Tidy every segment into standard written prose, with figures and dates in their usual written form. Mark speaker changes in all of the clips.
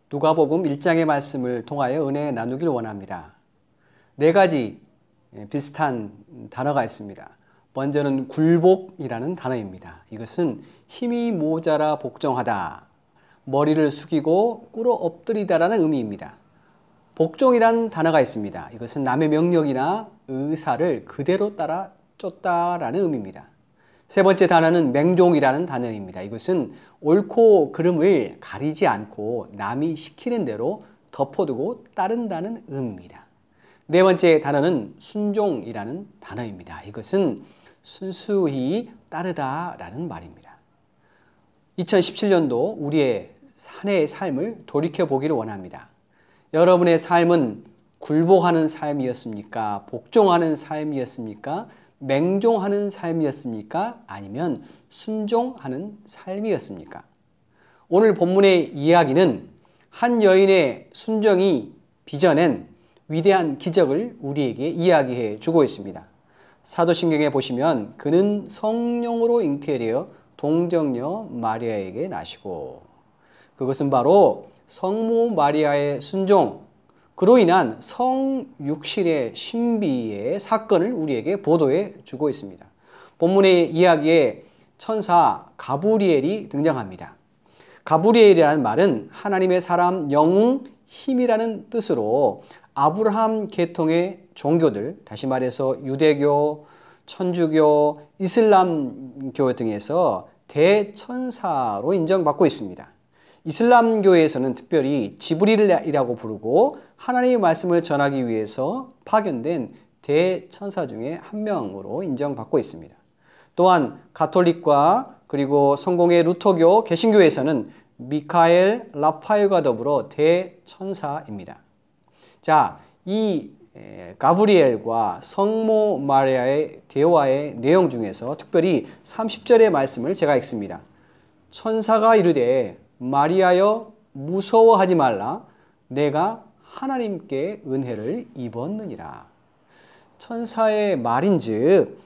Speaker 1: 누가복음 1장의 말씀을 통하여 은혜 나누길 원합니다. 네 가지 비슷한 단어가 있습니다. 먼저는 굴복이라는 단어입니다. 이것은 힘이 모자라 복종하다, 머리를 숙이고 꿇어 엎드리다라는 의미입니다. 복종이라는 단어가 있습니다. 이것은 남의 명령이나 의사를 그대로 따라 쫓다라는 의미입니다. 세 번째 단어는 맹종이라는 단어입니다. 이것은 옳고 그름을 가리지 않고 남이 시키는 대로 덮어두고 따른다는 의미입니다. 네 번째 단어는 순종이라는 단어입니다. 이것은 순수히 따르다라는 말입니다. 2017년도 우리의 한 해의 삶을 돌이켜보기를 원합니다. 여러분의 삶은 굴복하는 삶이었습니까? 복종하는 삶이었습니까? 맹종하는 삶이었습니까? 아니면 순종하는 삶이었습니까? 오늘 본문의 이야기는 한 여인의 순종이 빚어낸 위대한 기적을 우리에게 이야기해 주고 있습니다. 사도신경에 보시면 그는 성령으로 잉태되어 동정녀 마리아에게 나시고, 그것은 바로 성모 마리아의 순종, 그로 인한 성육신의 신비의 사건을 우리에게 보도해 주고 있습니다. 본문의 이야기에 천사 가브리엘이 등장합니다. 가브리엘이라는 말은 하나님의 사람 영웅 힘이라는 뜻으로 아브라함 계통의 종교들, 다시 말해서 유대교, 천주교, 이슬람교 등에서 대천사로 인정받고 있습니다. 이슬람교에서는 특별히 지브릴이라고 부르고 하나님의 말씀을 전하기 위해서 파견된 대천사 중에 한 명으로 인정받고 있습니다. 또한 가톨릭과 그리고 성공의 루터교, 개신교에서는 미카엘, 라파엘과 더불어 대천사입니다. 자, 이 가브리엘과 성모 마리아의 대화의 내용 중에서 특별히 30절의 말씀을 제가 읽습니다. 천사가 이르되 마리아여 무서워하지 말라, 내가 하나님께 은혜를 입었느니라. 천사의 말인즉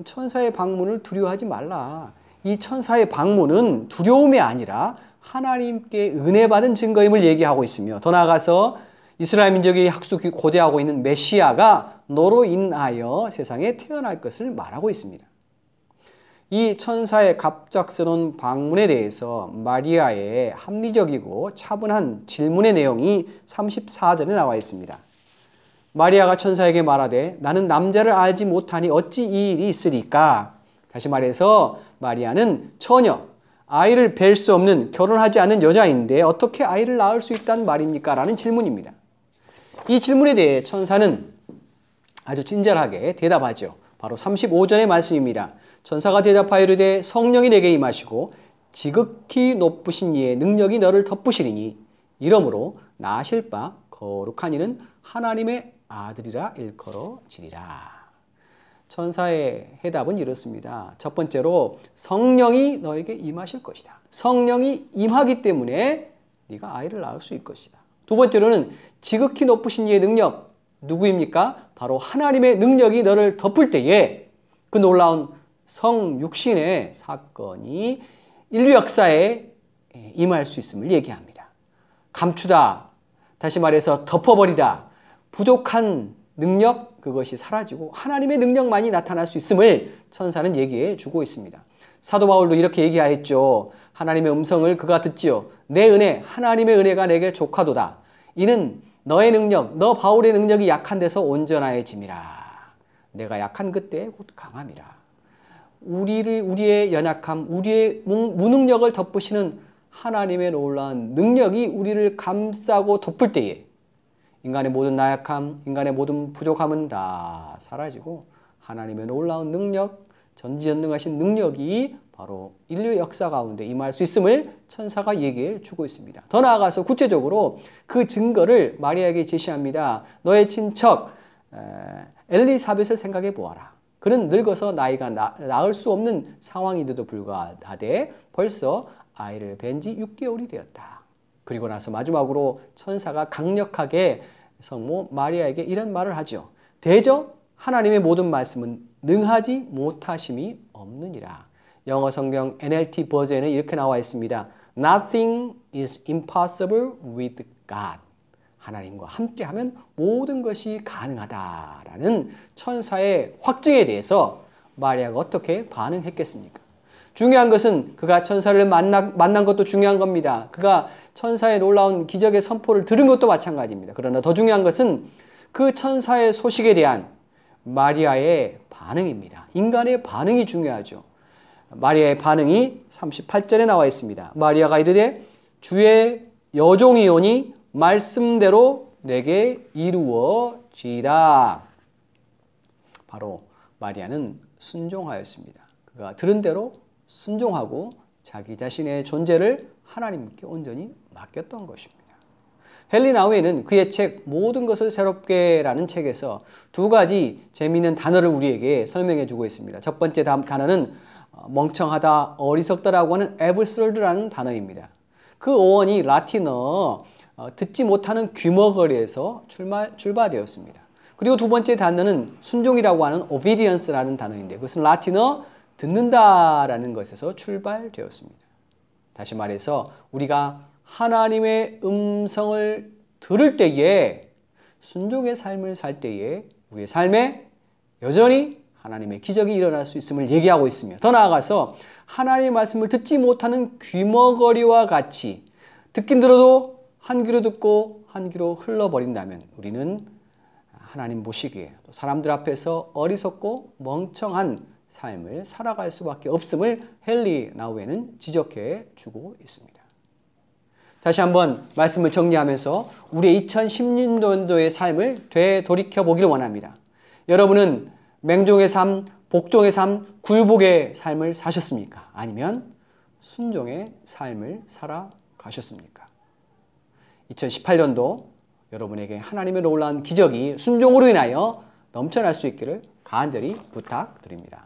Speaker 1: 천사의 방문을 두려워하지 말라. 이 천사의 방문은 두려움이 아니라 하나님께 은혜 받은 증거임을 얘기하고 있으며, 더 나아가서 이스라엘 민족이 학수 고대하고 있는 메시아가 너로 인하여 세상에 태어날 것을 말하고 있습니다. 이 천사의 갑작스러운 방문에 대해서 마리아의 합리적이고 차분한 질문의 내용이 34절에 나와 있습니다. 마리아가 천사에게 말하되 나는 남자를 알지 못하니 어찌 이 일이 있으리까? 다시 말해서 마리아는 처녀, 아이를 뵐 수 없는, 결혼하지 않은 여자인데 어떻게 아이를 낳을 수 있단 말입니까? 라는 질문입니다. 이 질문에 대해 천사는 아주 친절하게 대답하죠. 바로 35절의 말씀입니다. 천사가 대답하여 이르되 성령이 내게 임하시고 지극히 높으신 이의 능력이 너를 덮으시리니 이러므로 낳으실 바 거룩한 이는 하나님의 아들이라 일컬어지리라. 천사의 해답은 이렇습니다. 첫 번째로 성령이 너에게 임하실 것이다. 성령이 임하기 때문에 네가 아이를 낳을 수 있을 것이다. 두 번째로는 지극히 높으신 이의 능력, 누구입니까? 바로 하나님의 능력이 너를 덮을 때에 그 놀라운 성육신의 사건이 인류 역사에 임할 수 있음을 얘기합니다. 감추다, 다시 말해서 덮어버리다, 부족한 능력, 그것이 사라지고 하나님의 능력만이 나타날 수 있음을 천사는 얘기해 주고 있습니다. 사도 바울도 이렇게 얘기하였죠. 하나님의 음성을 그가 듣지요. 내 은혜, 하나님의 은혜가 내게 족하도다. 이는 너의 능력, 너 바울의 능력이 약한 데서 온전하여짐이라. 내가 약한 그때 곧 강함이라. 우리의 연약함, 우리의 무능력을 덮으시는 하나님의 놀라운 능력이 우리를 감싸고 덮을 때에 인간의 모든 나약함, 인간의 모든 부족함은 다 사라지고 하나님의 놀라운 능력, 전지전능하신 능력이 바로 인류 역사 가운데 임할 수 있음을 천사가 얘기해 주고 있습니다. 더 나아가서 구체적으로 그 증거를 마리아에게 제시합니다. 너의 친척 엘리사벳을 생각해 보아라. 그는 늙어서 나이가 낳을 수 없는 상황인데도 불구하되 벌써 아이를 뵌 지 6개월이 되었다. 그리고 나서 마지막으로 천사가 강력하게 성모 마리아에게 이런 말을 하죠. 대저 하나님의 모든 말씀은 능하지 못하심이 없느니라. 영어 성경 NLT 버전에 이렇게 나와 있습니다. Nothing is impossible with God. 하나님과 함께하면 모든 것이 가능하다라는 천사의 확증에 대해서 마리아가 어떻게 반응했겠습니까? 중요한 것은 그가 천사를 만난 것도 중요한 겁니다. 그가 천사의 놀라운 기적의 선포를 들은 것도 마찬가지입니다. 그러나 더 중요한 것은 그 천사의 소식에 대한 마리아의 반응입니다. 인간의 반응이 중요하죠. 마리아의 반응이 38절에 나와 있습니다. 마리아가 이르되 주의 여종이오니 말씀대로 내게 이루어지이다. 바로 마리아는 순종하였습니다. 그가 들은 대로 순종하고 자기 자신의 존재를 하나님께 온전히 맡겼던 것입니다. 헨리 나우에는 그의 책 모든 것을 새롭게라는 책에서 두 가지 재미있는 단어를 우리에게 설명해 주고 있습니다. 첫 번째 단어는 멍청하다, 어리석다라고 하는 absurd라는 단어입니다. 그 어원이 라틴어 듣지 못하는 귀머거리에서 출발되었습니다. 그리고 두 번째 단어는 순종이라고 하는 obedience라는 단어인데 그것은 라틴어 듣는다라는 것에서 출발되었습니다. 다시 말해서 우리가 하나님의 음성을 들을 때에 순종의 삶을 살 때에 우리의 삶에 여전히 하나님의 기적이 일어날 수 있음을 얘기하고 있으며 더 나아가서 하나님의 말씀을 듣지 못하는 귀머거리와 같이 듣긴 들어도 한 귀로 듣고 한 귀로 흘러버린다면 우리는 하나님 보시기에 또 사람들 앞에서 어리석고 멍청한 삶을 살아갈 수밖에 없음을 헨리 나우에는 지적해 주고 있습니다. 다시 한번 말씀을 정리하면서 우리의 2016년도의 삶을 되돌이켜 보기를 원합니다. 여러분은 맹종의 삶, 복종의 삶, 굴복의 삶을 사셨습니까? 아니면 순종의 삶을 살아가셨습니까? 2018년도 여러분에게 하나님의 놀라운 기적이 순종으로 인하여 넘쳐날 수 있기를 간절히 부탁드립니다.